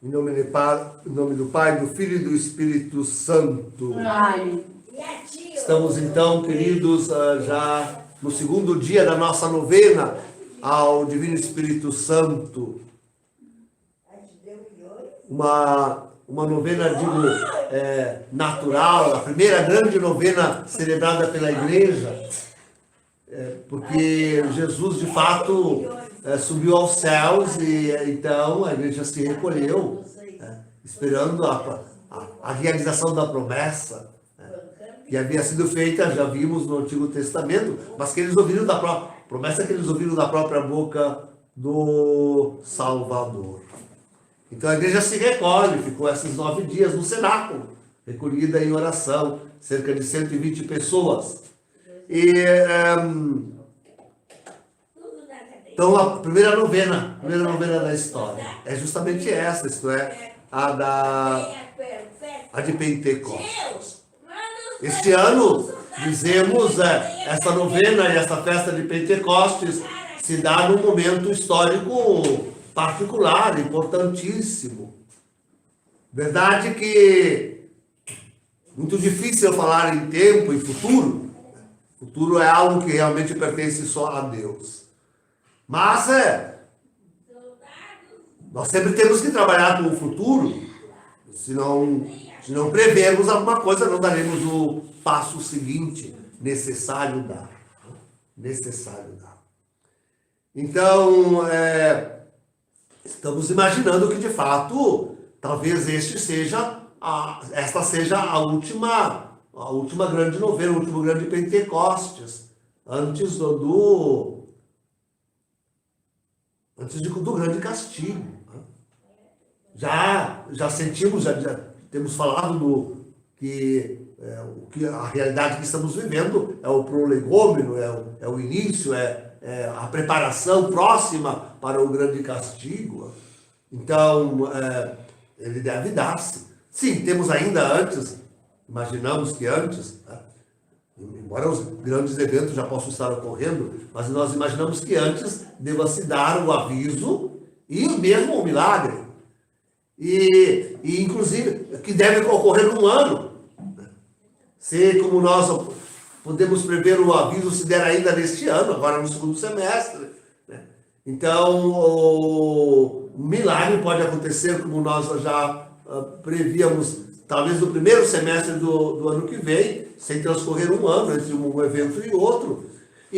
Em nome do Pai, do Filho e do Espírito Santo. Amém. Estamos então, queridos, já no segundo dia da nossa novena ao Divino Espírito Santo. Uma novena, digo, natural, a primeira grande novena celebrada pela Igreja, porque Jesus, de fato, subiu aos céus e então a Igreja se recolheu, esperando a realização da promessa, que havia sido feita, já vimos no Antigo Testamento, mas que eles ouviram da própria promessa, que eles ouviram da própria boca do Salvador. Então a igreja se recolhe, ficou esses 9 dias no cenáculo, recolhida em oração, cerca de 120 pessoas. Então a primeira novena da história é justamente essa, isto é, a de Pentecostes. Este ano, dizemos, essa novena e essa festa de Pentecostes se dá num momento histórico particular, importantíssimo. Verdade que muito difícil falar em tempo e futuro. Futuro é algo que realmente pertence só a Deus. Mas nós sempre temos que trabalhar com o futuro. Se não prevermos alguma coisa, não daremos o passo seguinte necessário dar. Então, estamos imaginando que, de fato, talvez esta seja a última grande novena, o último grande Pentecostes, antes do grande castigo. Já sentimos, já temos falado que a realidade que estamos vivendo é o prolegômeno, é o início, a preparação próxima para o grande castigo. Então, ele deve dar-se. Sim, temos ainda antes, imaginamos que antes, embora os grandes eventos já possam estar ocorrendo, mas nós imaginamos que antes deva-se dar o aviso e mesmo o milagre. E inclusive, que deve ocorrer num ano. Se, como nós podemos prever, o aviso se der ainda neste ano, agora no segundo semestre. Então, o milagre pode acontecer, como nós já prevíamos, talvez no primeiro semestre do ano que vem, sem transcorrer um ano entre um evento e outro.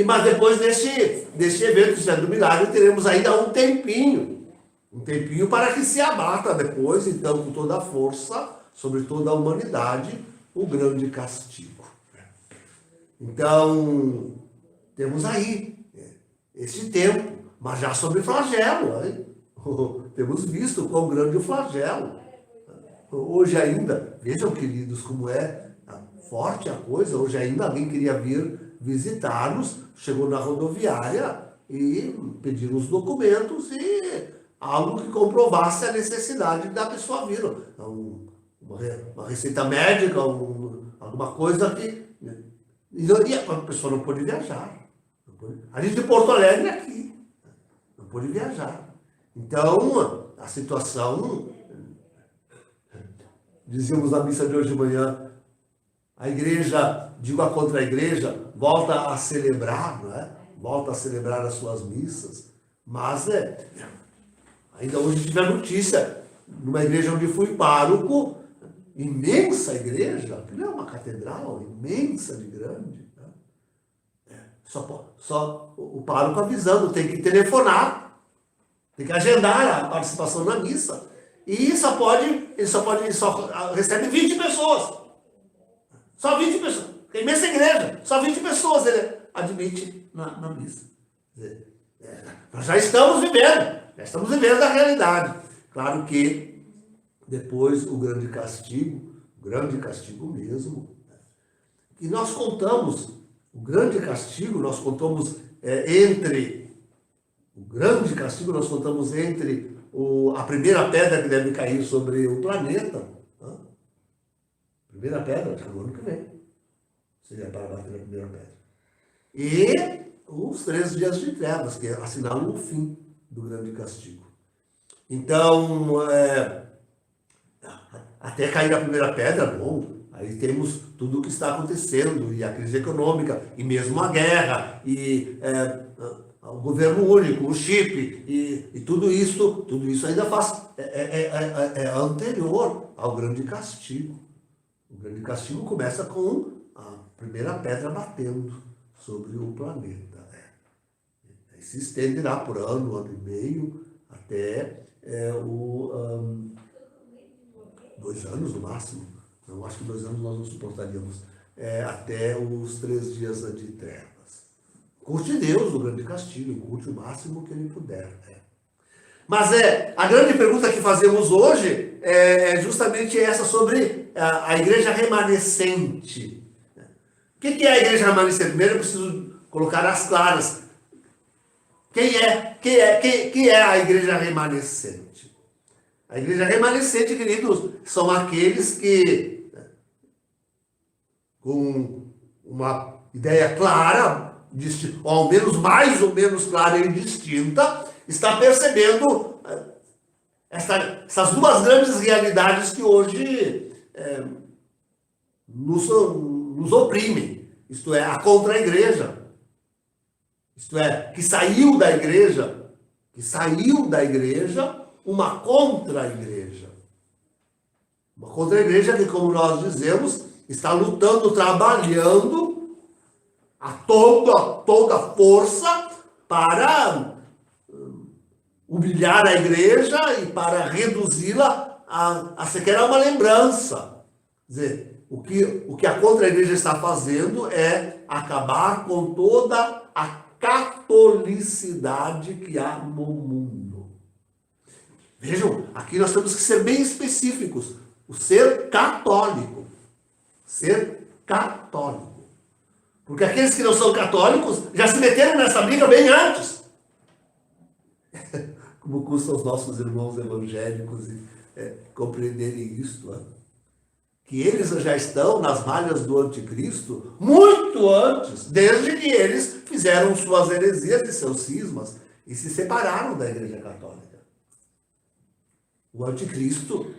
Mas depois deste evento, do milagre, teremos ainda um tempinho para que se abata depois, então, com toda a força, sobre toda a humanidade, o grande castigo. Então, temos aí este tempo, mas já sobre flagelo. Hein? Temos visto quão grande o flagelo. Hoje ainda, vejam, queridos, como é forte a coisa. Hoje ainda alguém queria vir visitar-nos, chegou na rodoviária e pediu os documentos e algo que comprovasse a necessidade da pessoa vir. Uma receita médica, alguma coisa que... E a pessoa não pôde viajar. Ali de Porto Alegre aqui. Não pôde viajar. Então, a situação... Dizíamos na missa de hoje de manhã, a igreja, digo a contra-igreja, volta a celebrar, não é? Volta a celebrar as suas missas. Mas, ainda hoje tive a notícia, numa igreja onde fui pároco, imensa igreja, que não é uma catedral, imensa de grande. Né? Só o pároco avisando, tem que telefonar, tem que agendar a participação na missa. E ele só recebe 20 pessoas. Só 20 pessoas. Tem imensa igreja, só 20 pessoas ele admite na missa. Nós já estamos vivendo a realidade. Claro que depois o grande castigo mesmo. E nós contamos, o grande castigo nós contamos entre a primeira pedra que deve cair sobre o planeta. Primeira pedra, acho que no ano que vem. Seria para bater a primeira pedra. E os 3 dias de trevas, que assinalam o fim do grande castigo. Então, Até cair a primeira pedra, bom, aí temos tudo o que está acontecendo, e a crise econômica, e mesmo a guerra, e o governo único, o chip, e tudo isso ainda é anterior ao grande castigo. O grande castigo começa com a primeira pedra batendo sobre o planeta. Aí se estenderá por ano e meio, até 2 anos no máximo. Não, acho que 2 anos nós não suportaríamos. Até os 3 dias de trevas. Curte Deus o grande castigo, curte o máximo que ele puder. Mas a grande pergunta que fazemos hoje é justamente essa sobre a igreja remanescente. O que é a igreja remanescente? Primeiro eu preciso colocar as claras. Quem é a igreja remanescente? A igreja remanescente, queridos, são aqueles que, com uma ideia clara, ou ao menos mais ou menos clara e distinta, está percebendo essas 2 grandes realidades que hoje nos oprimem. Isto é, a contra-igreja. Isto é, que saiu da igreja uma contra-igreja. Uma contra-igreja que, como nós dizemos, está lutando, trabalhando a toda força para humilhar a igreja e para reduzi-la a sequer uma lembrança. Quer dizer, o que a contra-igreja está fazendo é acabar com toda a catolicidade que há no mundo. Vejam, aqui nós temos que ser bem específicos. O ser católico. Ser católico. Porque aqueles que não são católicos já se meteram nessa briga bem antes. Como custa aos nossos irmãos evangélicos compreenderem isto. Que eles já estão nas malhas do anticristo muito antes, desde que eles fizeram suas heresias e seus cismas e se separaram da Igreja Católica. O anticristo,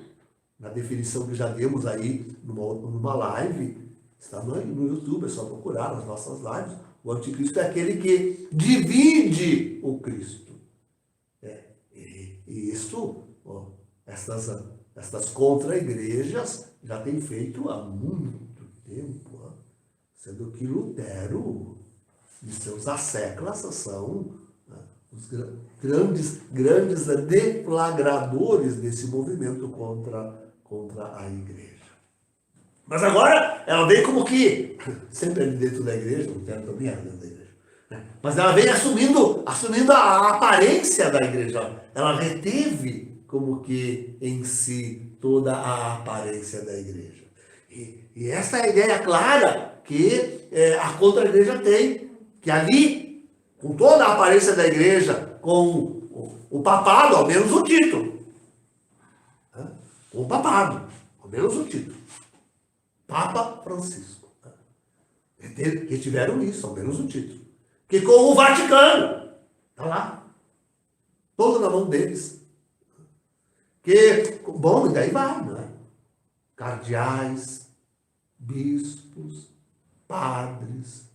na definição que já demos aí numa live, está no YouTube, é só procurar nas nossas lives. O anticristo é aquele que divide o Cristo. E isso, estas contra-igrejas já têm feito há muito tempo. Sendo que Lutero e seus asseclas são os grandes deflagradores desse movimento contra a igreja. Mas agora ela vem como que, sempre ali dentro da igreja, Lutero também era dentro da igreja, mas ela vem assumindo a aparência da igreja. Ela reteve como que em si toda a aparência da igreja. E essa é a ideia clara que a contra-igreja tem, que ali, com toda a aparência da igreja, com o papado, ao menos o título. Com o papado, ao menos o título. Papa Francisco. Retiveram isso, ao menos o título. Que com o Vaticano, está lá, todo na mão deles. Bom, e daí vai, não é? Cardeais, bispos, padres,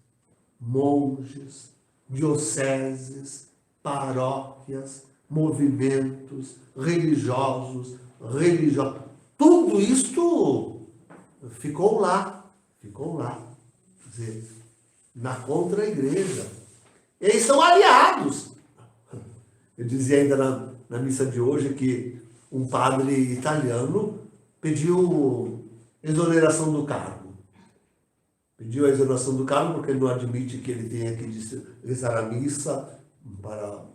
monges, dioceses, paróquias, movimentos religiosos, tudo isto ficou lá, quer dizer, na contra-igreja. Eles são aliados. Eu dizia ainda na missa de hoje que um padre italiano pediu exoneração do cargo. Pediu a exoneração do cargo porque ele não admite que ele tenha que rezar a missa para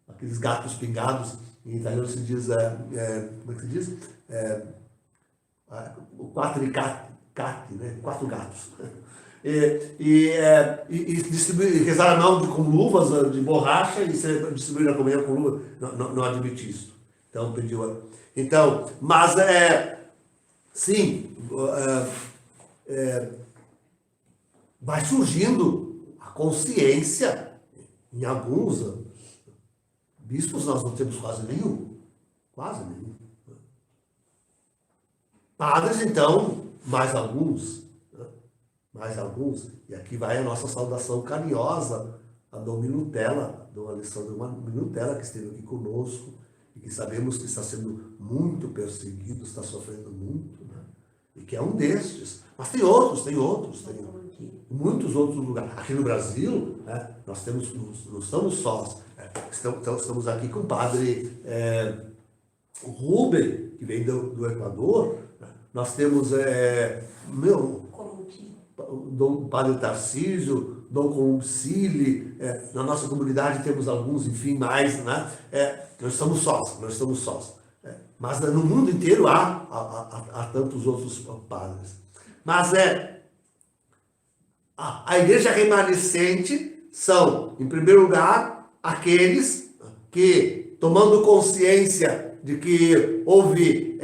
aqueles gatos pingados. Em italiano se diz, como é que se diz? Quattro, né? 4 gatos. E rezar a mão com luvas de borracha e distribuir a comunhão com luvas, não admite isso. Então pediu. Então, mas sim, vai surgindo a consciência em alguns bispos. Nós não temos quase nenhum. Padres, então, mais alguns, né? Mais alguns. E aqui vai a nossa saudação carinhosa a Dom Minutella, Dom Alessandro Minutella, que esteve aqui conosco e que sabemos que está sendo muito perseguido, está sofrendo muito, né? E que é um destes. Mas tem muitos outros lugares. Aqui no Brasil, né, nós não estamos sós. Estamos aqui com o padre Rubem, que vem do Equador. Né? Nós temos Dom Padre Tarcísio, Dom Concili, na nossa comunidade temos alguns, enfim, mais, né? Nós estamos sós. Mas no mundo inteiro há tantos outros padres. Mas a igreja remanescente são, em primeiro lugar, aqueles que, tomando consciência de que houve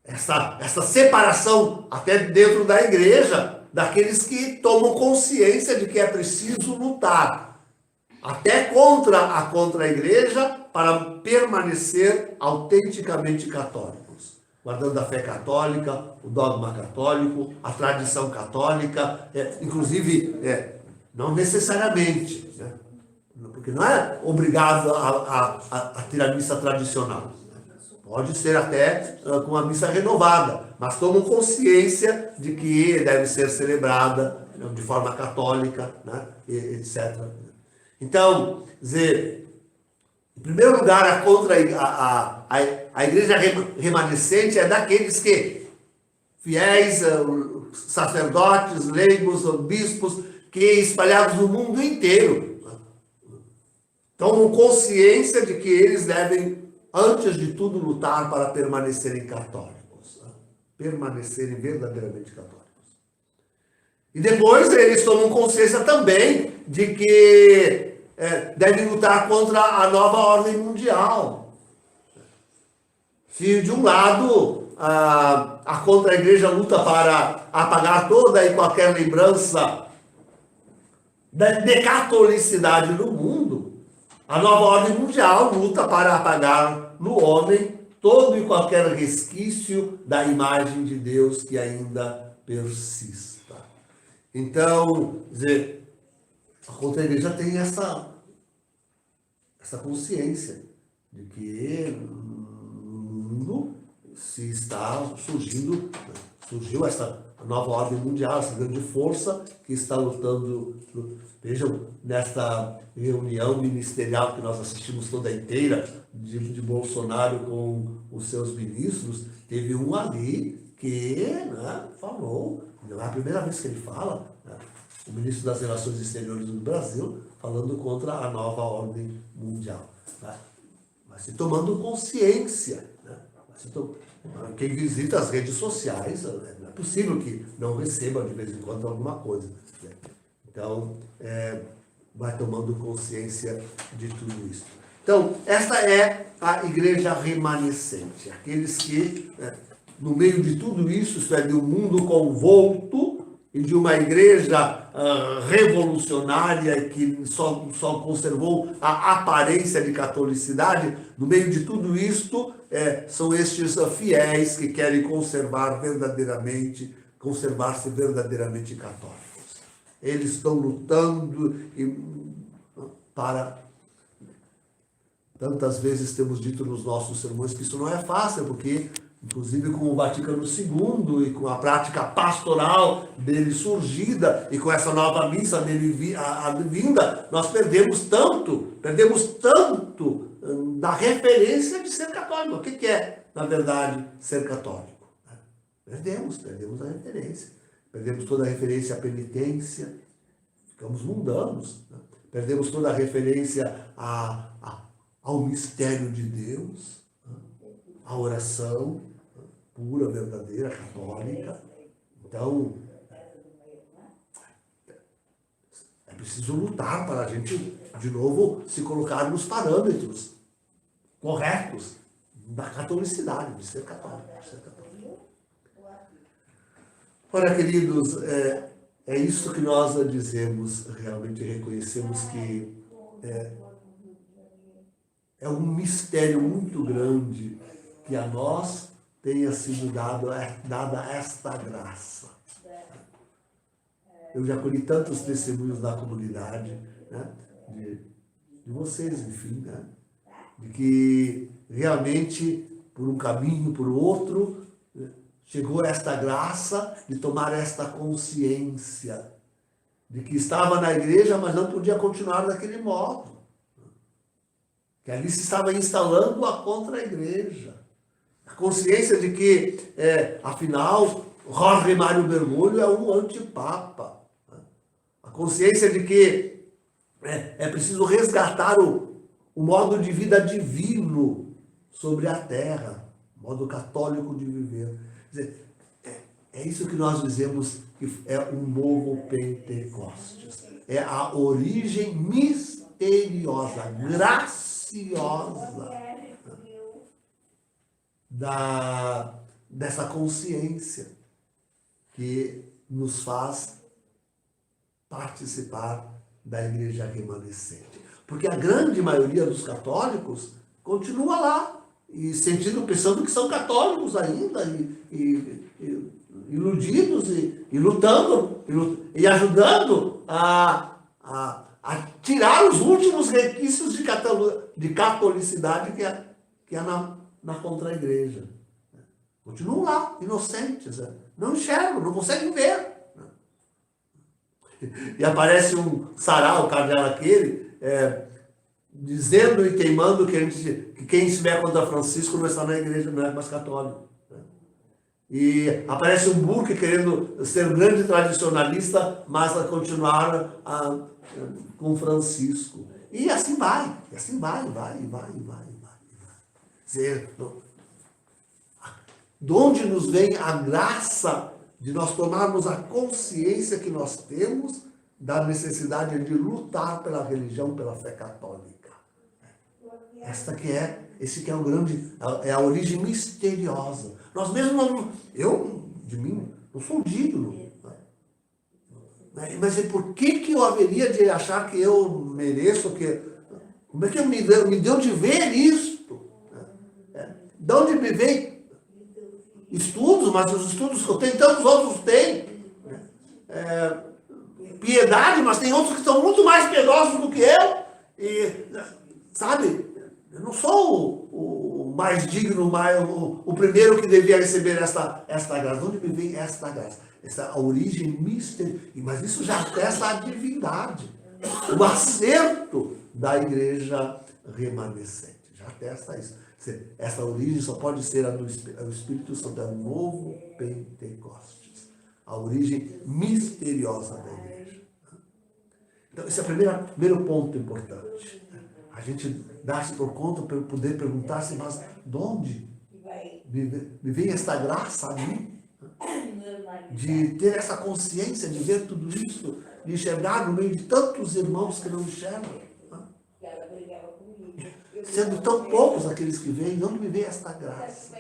essa separação até dentro da igreja, daqueles que tomam consciência de que é preciso lutar até contra a igreja para permanecer autenticamente católicos, guardando a fé católica, o dogma católico, a tradição católica, inclusive, não necessariamente, né? Porque não é obrigado a ter a missa tradicional. Pode ser até com a missa renovada, mas tomam consciência de que deve ser celebrada de forma católica, né, etc. Então, dizer, em primeiro lugar, a igreja remanescente é daqueles que, fiéis, sacerdotes, leigos, bispos, que espalhados no mundo inteiro, tomam consciência de que eles devem, antes de tudo, lutar para permanecerem católicos, permanecerem verdadeiramente católicos. E depois eles tomam consciência também de que devem lutar contra a nova ordem mundial. Se de um lado a contra-igreja luta para apagar toda e qualquer lembrança de catolicidade no mundo, a nova ordem mundial luta para apagar no homem todo e qualquer resquício da imagem de Deus que ainda persista. Então, dizer, a contra-igreja tem essa consciência de que no mundo surgiu essa nova ordem mundial, essa grande força que está lutando. Vejam, nesta reunião ministerial que nós assistimos toda inteira, de Bolsonaro com os seus ministros, teve um ali que, né, falou, não é a primeira vez que ele fala, né, o ministro das Relações Exteriores do Brasil, falando contra a nova ordem mundial. Né? Mas se tomando consciência, né? Quem visita as redes sociais, não é possível que não receba de vez em quando alguma coisa. Né? Então, vai tomando consciência de tudo isso. Então, esta é a igreja remanescente. Aqueles que, no meio de tudo isso, isto é, de um mundo convolto e de uma igreja revolucionária que só conservou a aparência de catolicidade, no meio de tudo isto, são estes fiéis que querem conservar-se verdadeiramente católicos. Eles estão lutando para... Tantas vezes temos dito nos nossos sermões que isso não é fácil, porque, inclusive com o Vaticano II e com a prática pastoral dele surgida e com essa nova missa dele vinda, nós perdemos tanto da referência de ser católico. O que é, na verdade, ser católico? Perdemos a referência. Perdemos toda a referência à penitência, ficamos mundanos. Né? Perdemos toda a referência ao mistério de Deus, à oração pura, verdadeira, católica. Então, é preciso lutar para a gente, de novo, se colocar nos parâmetros corretos da catolicidade, de ser católico. Ora, queridos, é isso que nós dizemos, realmente reconhecemos que é um mistério muito grande que a nós tenha sido dada esta graça. Eu já colhi tantos testemunhos da comunidade, né? De vocês, enfim, né? De que realmente, por um caminho, por outro, chegou esta graça de tomar esta consciência de que estava na igreja, mas não podia continuar daquele modo. Que ali se estava instalando a contra-igreja. A consciência de que, afinal, Jorge Mário Bergoglio é um antipapa. A consciência de que é preciso resgatar o modo de vida divino sobre a terra, o modo católico de viver. Quer dizer, é isso que nós dizemos que é um novo Pentecostes. É a origem misteriosa, graciosa dessa consciência que nos faz participar da igreja remanescente. Porque a grande maioria dos católicos continua lá, e pensando que são católicos ainda, e iludidos, e lutando, e ajudando a tirar os últimos requisitos de catolicidade que há na contra-igreja. Continuam lá, inocentes, não enxergam, não conseguem ver. E aparece um sarau, o cardeal aquele, dizendo e teimando que quem estiver contra Francisco não está na igreja, não é mais católico. E aparece um Burke querendo ser um grande tradicionalista, mas a continuar com Francisco. E assim vai, vai. De onde nos vem a graça de nós tomarmos a consciência que nós temos da necessidade de lutar pela religião, pela fé católica. Esse que é o grande, é a origem misteriosa. Nós mesmos, de mim, não sou digno. Mas por que eu haveria de achar que eu mereço? Como é que me deu de ver isto? De onde me vem? Estudos, mas os estudos que eu tenho, tantos outros têm. Piedade, mas tem outros que são muito mais piedosos do que eu. E, sabe, eu não sou o mais digno, o primeiro que devia receber esta graça. De onde me vem esta graça? Essa origem misteriosa. Mas isso já atesta a divindade. O acerto da igreja remanescente. Já atesta isso. Essa origem só pode ser a do Espírito Santo, é o novo Pentecostes. A origem misteriosa da igreja. Então, esse é o primeiro ponto importante. A gente dá-se por conta para poder perguntar-se, mas de onde me vem esta graça a mim? De ter essa consciência, de ver tudo isso, de enxergar no meio de tantos irmãos que não enxergam. Sendo tão poucos aqueles que veem, de onde me vem esta graça?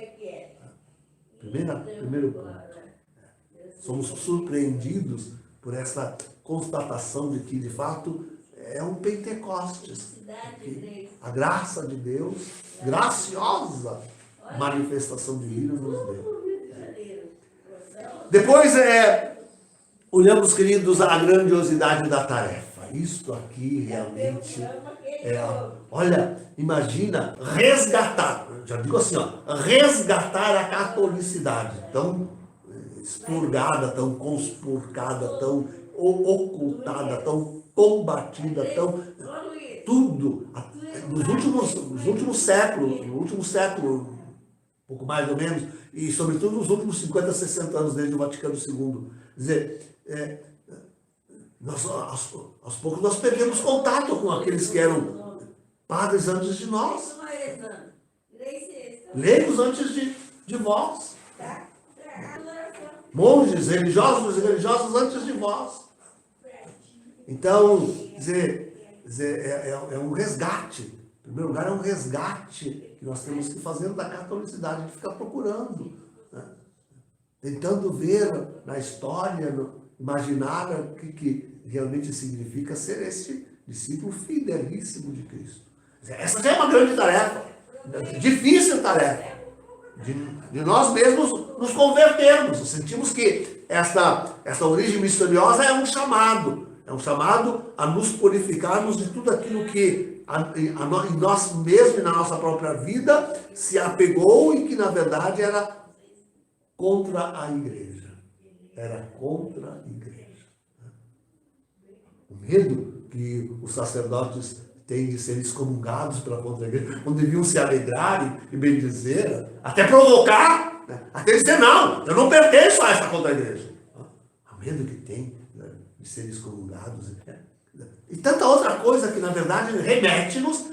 Primeiro ponto. Somos surpreendidos por essa constatação de que, de fato, é um Pentecostes. A graça de Deus, graciosa manifestação divina nos deu. Depois, olhamos, queridos, a grandiosidade da tarefa. Isto aqui realmente olha, imagina resgatar, já digo assim, resgatar a catolicidade tão expurgada, tão conspurcada, tão ocultada, tão combatida, tão tudo nos últimos séculos, no último século, um pouco mais ou menos, e sobretudo nos últimos 50, 60 anos desde o Vaticano II. Quer dizer, aos poucos nós perdemos contato com aqueles que eram padres antes de nós, leigos antes de vós, monges, religiosos e religiosas antes de vós. Então, é um resgate. Em primeiro lugar, é um resgate que nós temos que fazer da catolicidade, de ficar procurando, né? Tentando ver na história, imaginar o que realmente significa ser esse discípulo fidelíssimo de Cristo. Essa já é uma grande tarefa, difícil tarefa. de nós mesmos nos convertermos. Sentimos que essa origem misteriosa é um chamado a nos purificarmos de tudo aquilo que em nós mesmos e na nossa própria vida se apegou e que na verdade era contra a igreja. Era contra a igreja. O medo que os sacerdotes têm de ser excomungados pela contra a igreja, quando deviam se alegrar e bendizer, até provocar, né? Até dizer, não, eu não pertenço a essa contra a igreja. O medo que tem, né, de ser excomungados. E tanta outra coisa que, na verdade, remete-nos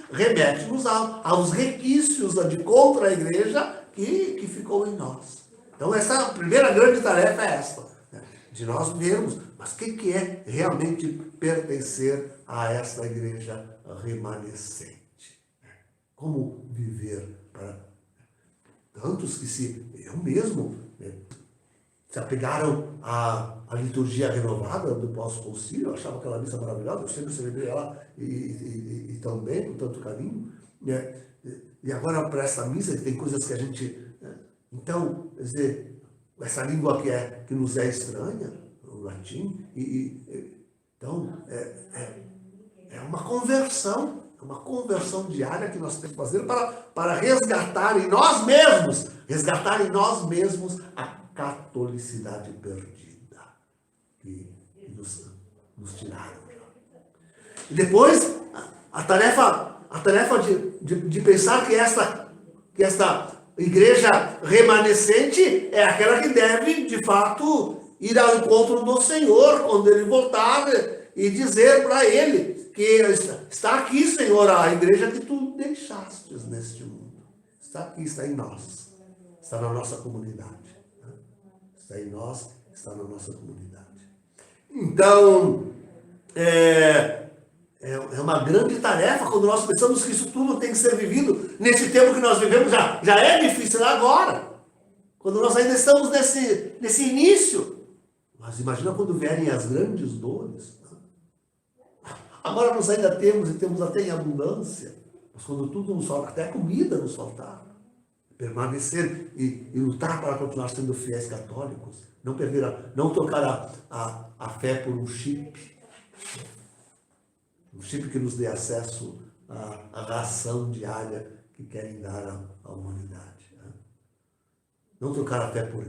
aos requisitos de contra a igreja que ficou em nós. Então, essa primeira grande tarefa é esta, né? De nós vermos, mas o que é realmente pertencer a esta igreja remanescente? Como viver para tantos que eu mesmo, né, se apegaram à liturgia renovada do pós-concílio, eu achava aquela missa maravilhosa, eu sempre celebrei ela e tão bem, com tanto carinho, né? E agora para essa missa que tem coisas que a gente... Então, quer dizer, essa língua que nos é estranha, o latim, então é uma conversão diária que nós temos que fazer para resgatar em nós mesmos a catolicidade perdida que nos tiraram. E depois, a tarefa de pensar que esta igreja remanescente é aquela que deve, de fato, ir ao encontro do Senhor quando ele voltar e dizer para ele que está aqui, Senhor, a igreja que tu deixastes neste mundo. Está aqui, está em nós, está na nossa comunidade. Né? Está em nós, está na nossa comunidade. Então, é uma grande tarefa quando nós pensamos que isso tudo tem que ser vivido nesse tempo que nós vivemos. Já é difícil agora, quando nós ainda estamos nesse início. Mas imagina quando vierem as grandes dores. Agora nós ainda temos até em abundância, mas quando tudo nos falta, até a comida nos faltar, permanecer e lutar para continuar sendo fiéis católicos, não trocar a fé por um chip que nos dê acesso à ração diária que querem dar à humanidade. Né? Não trocar a fé por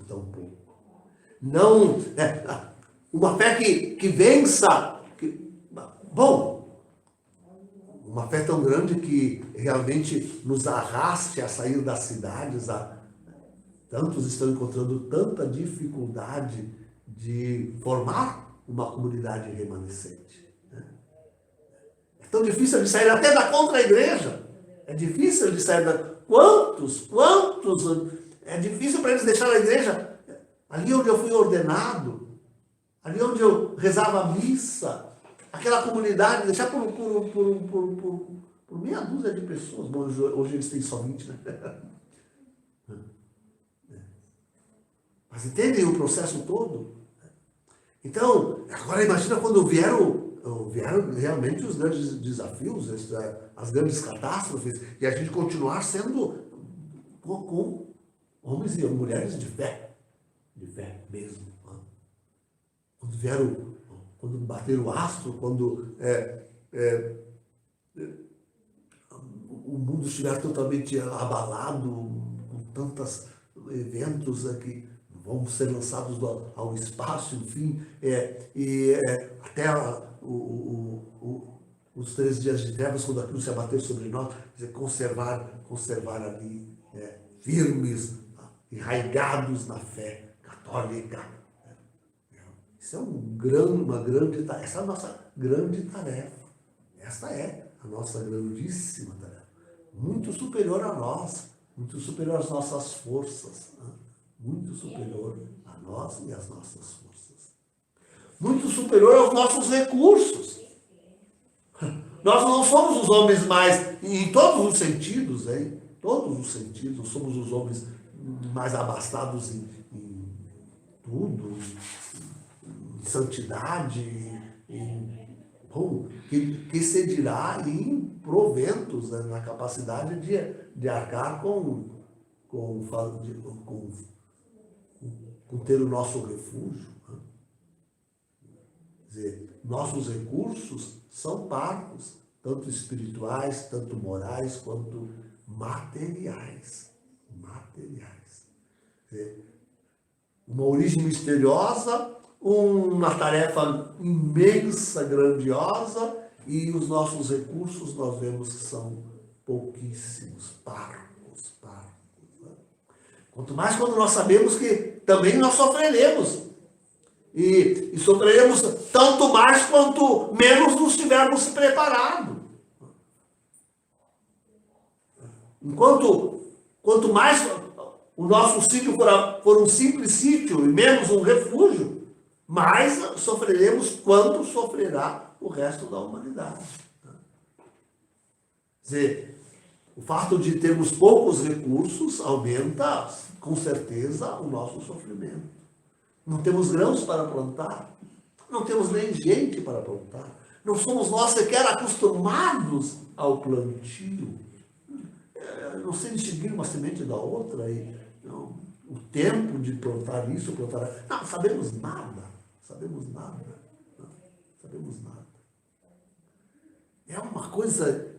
tão pouco. Não, uma fé que vença. Uma fé tão grande que realmente nos arraste a sair das cidades. Tantos estão encontrando tanta dificuldade de formar uma comunidade remanescente. É tão difícil de sair até da contra-igreja. É difícil de sair da... Quantos? É difícil para eles deixar a igreja ali onde eu fui ordenado, ali onde eu rezava a missa, aquela comunidade, deixar por meia dúzia de pessoas. Bom, hoje eles têm só 20, né? Mas entendem o processo todo? Então, agora imagina quando vieram realmente os grandes desafios, as grandes catástrofes, e a gente continuar sendo com homens e mulheres de fé mesmo. Quando bater o astro, quando o mundo estiver totalmente abalado, com tantos eventos que vão ser lançados ao espaço, enfim, até os 3 dias de trevas, quando aquilo se abater sobre nós, conservar ali firmes, enraigados na fé católica. Isso é uma grande tarefa. Essa é a nossa grande tarefa. Essa é a nossa grandíssima tarefa. Muito superior a nós, muito superior às nossas forças, né? Muito superior a nós e às nossas forças. Muito superior aos nossos recursos. Nós não somos os homens mais, em todos os sentidos, hein? Todos os sentidos, somos os homens mais abastados em tudo, em santidade, que se dirá em proventos, né, na capacidade de arcar com com ter o nosso refúgio. Quer dizer, nossos recursos são parcos, tanto espirituais, tanto morais, quanto materiais. Materiais. Quer dizer, uma origem misteriosa, uma tarefa imensa, grandiosa, e os nossos recursos nós vemos que são pouquíssimos, parcos. Né? Quanto mais quando nós sabemos que também nós sofreremos. E sofreremos tanto mais quanto menos nos tivermos preparado. Quanto mais o nosso sítio for um simples sítio e menos um refúgio, mais sofreremos quanto sofrerá o resto da humanidade. Quer dizer, o fato de termos poucos recursos aumenta, com certeza, o nosso sofrimento. Não temos grãos para plantar, não temos nem gente para plantar, não somos nós sequer acostumados ao plantio. Não sei distinguir uma semente da outra, o tempo de plantar isso, plantar aquilo. Não, sabemos nada. É uma coisa...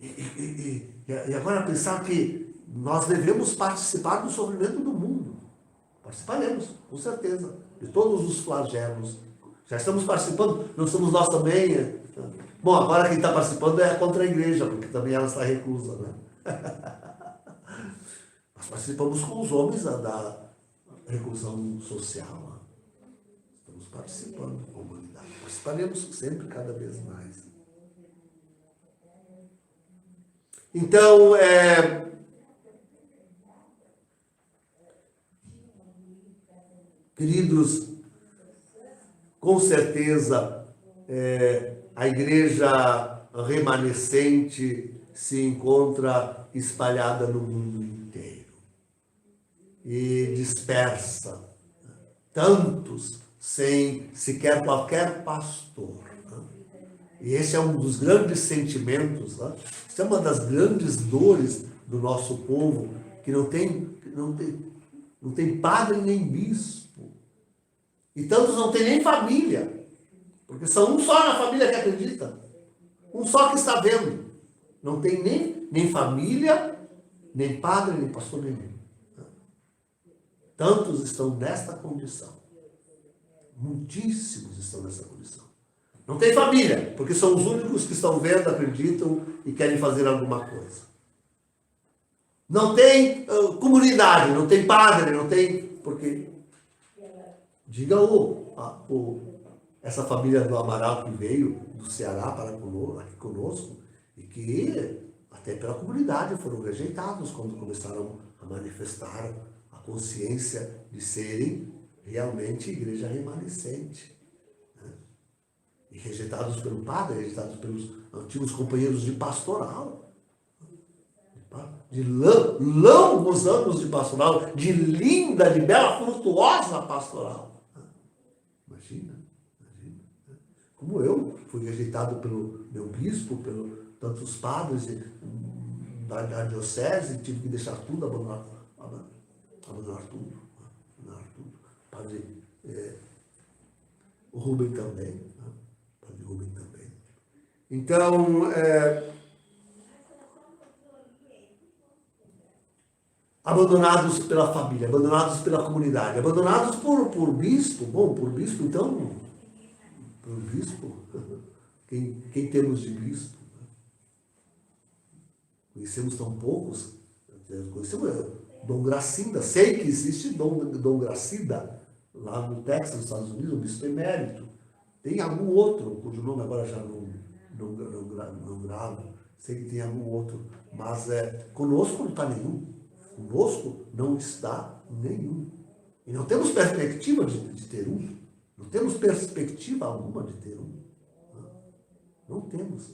E agora pensar que nós devemos participar do sofrimento do mundo. Participaremos, com certeza, de todos os flagelos. Já estamos participando, não somos nós também. Bom, agora quem está participando é contra a igreja, porque também ela está reclusa, né? Nós participamos com os homens da reclusão social. Estamos participando com a humanidade. Participaremos sempre, cada vez mais. Então, queridos, com certeza, a igreja remanescente se encontra espalhada no mundo inteiro e dispersa, tantos sem sequer qualquer pastor. E esse é um dos grandes sentimentos, né? Isso é uma das grandes dores do nosso povo, que não tem padre nem bispo. E tantos não têm nem família, porque são um só na família que acredita, um só que está vendo. Não tem nem família, nem padre, nem pastor nenhum. Tantos estão nesta condição. Muitíssimos estão nessa condição. Não tem família, porque são os únicos que estão vendo, acreditam e querem fazer alguma coisa. Não tem comunidade, não tem padre, não tem... Porque, diga essa família do Amaral que veio do Ceará para aqui conosco, e que até pela comunidade foram rejeitados quando começaram a manifestar a consciência de serem realmente igreja remanescente. E rejeitados pelo padre, rejeitados pelos antigos companheiros de pastoral. De longos anos de pastoral, de linda, de bela, frutuosa pastoral. Imagina. Como eu fui rejeitado pelo meu bispo, pelos tantos padres da diocese, tive que deixar tudo, abandonar tudo. Padre o Rubem também. Padre Rubem também. Então, abandonados pela família, abandonados pela comunidade, abandonados por bispo. Bom, por bispo, então, por bispo, quem temos de bispo? Conhecemos tão poucos, conhecemos Dom Gracinda, sei que existe Dom Gracinda, lá no Texas, nos Estados Unidos, um bispo emérito. Tem algum outro, cujo nome agora já não gravo, sei que tem algum outro, mas conosco não está nenhum. Conosco não está nenhum. E não temos perspectiva de ter um. Não temos perspectiva alguma de ter um. Não temos.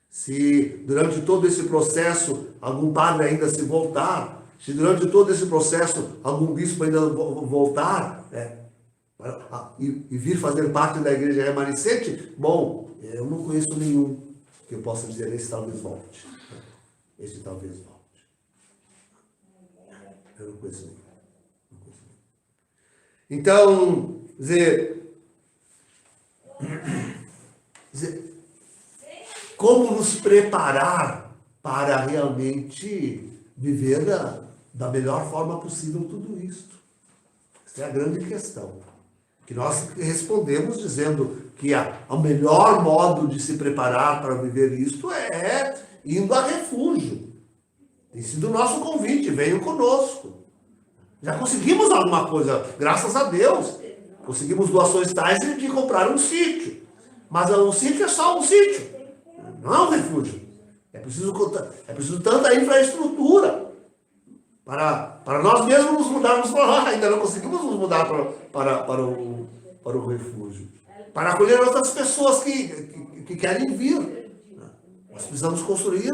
Se durante todo esse processo algum padre ainda se voltar, se durante todo esse processo algum bispo ainda voltar e vir fazer parte da igreja remanescente, bom, eu não conheço nenhum que eu possa dizer, esse talvez volte. esse talvez volte. Eu não conheço nenhum. Então, como nos preparar para realmente viver da melhor forma possível tudo isso? Essa é a grande questão. Que nós respondemos dizendo que o melhor modo de se preparar para viver isto é indo a refúgio. Tem sido o nosso convite, venham conosco. Já conseguimos alguma coisa, graças a Deus. Conseguimos doações tais de comprar um sítio. Mas um sítio é só um sítio, não é um refúgio. É preciso tanta infraestrutura para nós mesmos nos mudarmos para lá. Ainda não conseguimos nos mudar para o refúgio. Para acolher outras pessoas que querem vir. Nós precisamos construir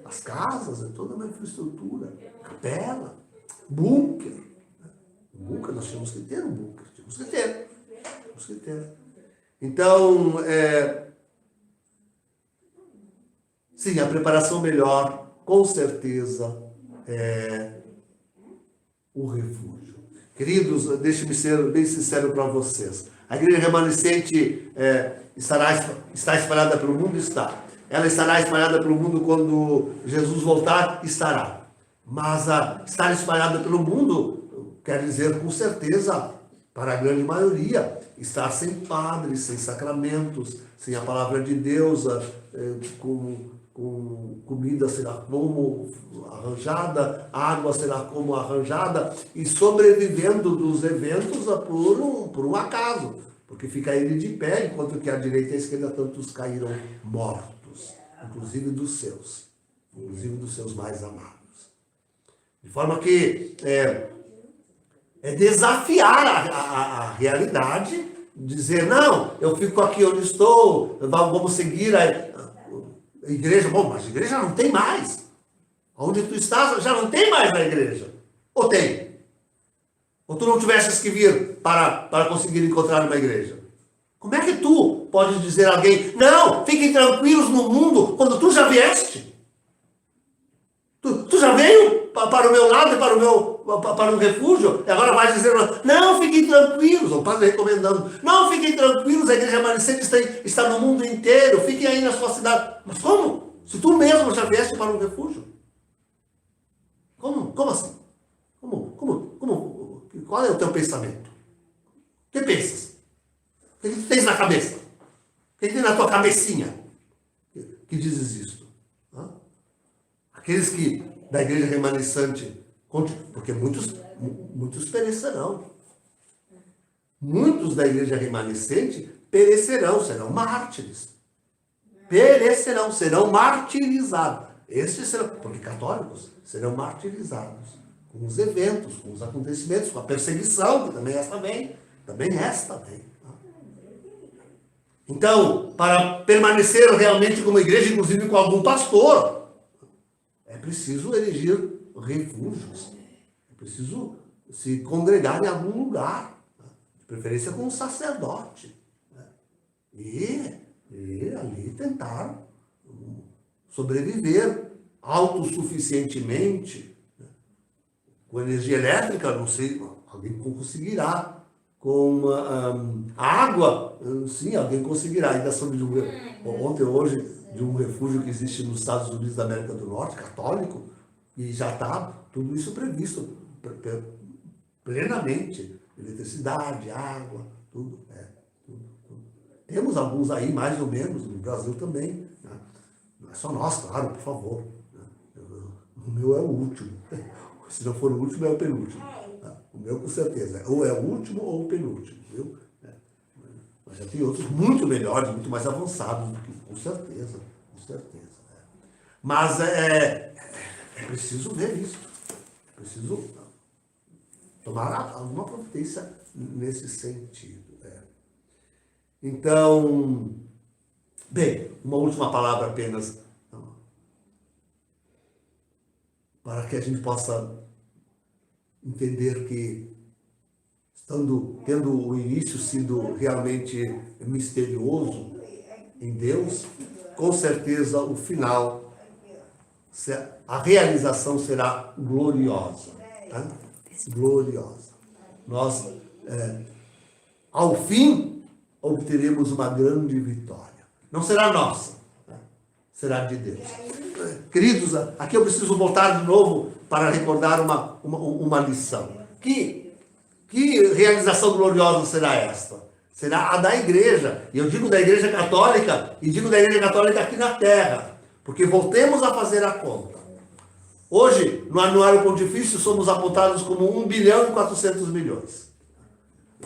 as casas, toda uma infraestrutura, capela, bunker. Bunker, nós tínhamos que ter um bunker. Tínhamos que ter. Então, sim, a preparação melhor, com certeza, é o refúgio. Queridos, deixe-me ser bem sincero para vocês. A igreja remanescente está espalhada pelo mundo? Está. Ela estará espalhada pelo mundo quando Jesus voltar? Estará. Mas estar espalhada pelo mundo quer dizer, com certeza, para a grande maioria, estar sem padres, sem sacramentos, sem a palavra de Deus, com comida será como arranjada, água será como arranjada, e sobrevivendo dos eventos por um acaso, porque fica ele de pé, enquanto que à direita e à esquerda tantos caíram mortos, inclusive dos seus mais amados. De forma que é desafiar a realidade, dizer, não, eu fico aqui onde estou, vamos seguir a igreja. Bom, mas a igreja não tem mais. Onde tu estás já não tem mais a igreja. Ou tem? Ou tu não tivesses que vir para conseguir encontrar uma igreja? Como é que tu pode dizer a alguém, não, fiquem tranquilos no mundo, quando tu já vieste? Tu já veio para o meu lado e para o refúgio, e agora vai dizer, não, fiquem tranquilos, o padre recomendando, não, fiquem tranquilos, a igreja remanescente está no mundo inteiro, fiquem aí na sua cidade. Mas como? Se tu mesmo já vieste para um refúgio? Como assim? Qual é o teu pensamento? O que pensas? O que tu tens na cabeça? O que tem na tua cabecinha que dizes isto? Aqueles que da igreja remanescente, porque muitos perecerão. Muitos da igreja remanescente perecerão, serão mártires. Perecerão, serão martirizados. Estes serão, porque católicos serão martirizados com os eventos, com os acontecimentos, com a perseguição, que também esta vem. Então, para permanecer realmente como igreja, inclusive com algum pastor, é preciso elegir refúgios. É preciso se congregar em algum lugar. De preferência com um sacerdote. E ali tentar sobreviver autossuficientemente. Com energia elétrica, não sei, alguém conseguirá. Com água, sim, alguém conseguirá. Ainda soube ontem ou hoje, de um refúgio que existe nos Estados Unidos da América do Norte, católico, e já está tudo isso previsto plenamente. Eletricidade, água, tudo. Temos alguns aí, mais ou menos, no Brasil também. Né? Não é só nós, claro, por favor. Né? O meu é o último. Se não for o último, é o penúltimo. O meu, com certeza. Ou é o último ou o penúltimo. Viu? Mas já tem outros muito melhores, muito mais avançados do que, com certeza. Mas é preciso ver isso. É preciso tomar alguma providência nesse sentido. Então, bem, uma última palavra apenas, para que a gente possa entender que, tendo o início sido realmente misterioso em Deus, com certeza o final a realização será gloriosa. Tá? Gloriosa. Nós, ao fim, obteremos uma grande vitória. Não será nossa, né? Será de Deus. Queridos, aqui eu preciso voltar de novo para recordar uma lição. Que realização gloriosa será esta? Será a da igreja. E eu digo da igreja católica, e digo da igreja católica aqui na terra. Porque voltemos a fazer a conta. Hoje, no Anuário Pontifício, somos apontados como 1 bilhão e 400 milhões.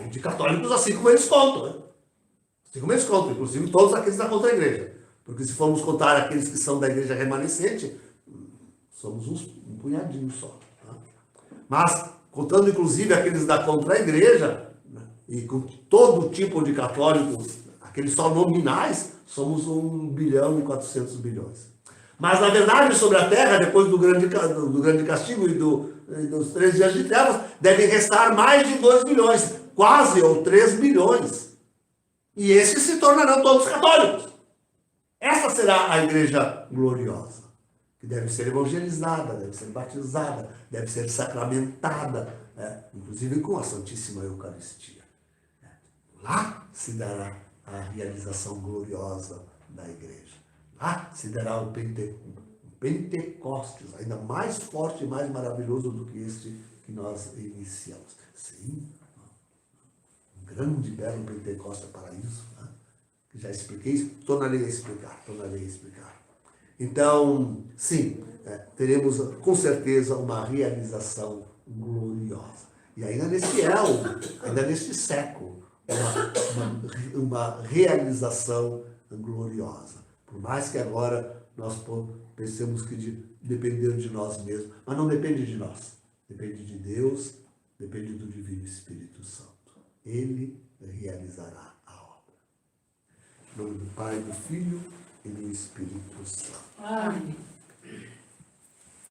De católicos, assim como eles contam, né? Assim como eles contam, inclusive todos aqueles da contra a igreja. Porque se formos contar aqueles que são da igreja remanescente, somos um punhadinho só. Tá? Mas, contando inclusive aqueles da contra a igreja, né? E com todo tipo de católicos, aqueles só nominais, somos 1 bilhão e 400 bilhões. Mas, na verdade, sobre a terra, depois do grande castigo e dos 3 dias de trevas, devem restar mais de 2 bilhões, quase, ou 3 bilhões. E esses se tornarão todos católicos. Essa será a igreja gloriosa, que deve ser evangelizada, deve ser batizada, deve ser sacramentada, né? Inclusive com a Santíssima Eucaristia. Lá se dará a realização gloriosa da igreja. Lá se dará o Pentecostes, ainda mais forte e mais maravilhoso do que este que nós iniciamos. Sim, um grande, belo Pentecostes para isso, né? Que já expliquei isso, tornarei a explicar. Então, sim, teremos com certeza uma realização gloriosa. E ainda neste ainda neste século, uma realização gloriosa. Por mais que agora nós pensemos que depender de nós mesmos, mas não depende de nós. Depende de Deus, depende do Divino Espírito Santo. Ele realizará a obra. Em nome do Pai, do Filho e do Espírito Santo. Amém.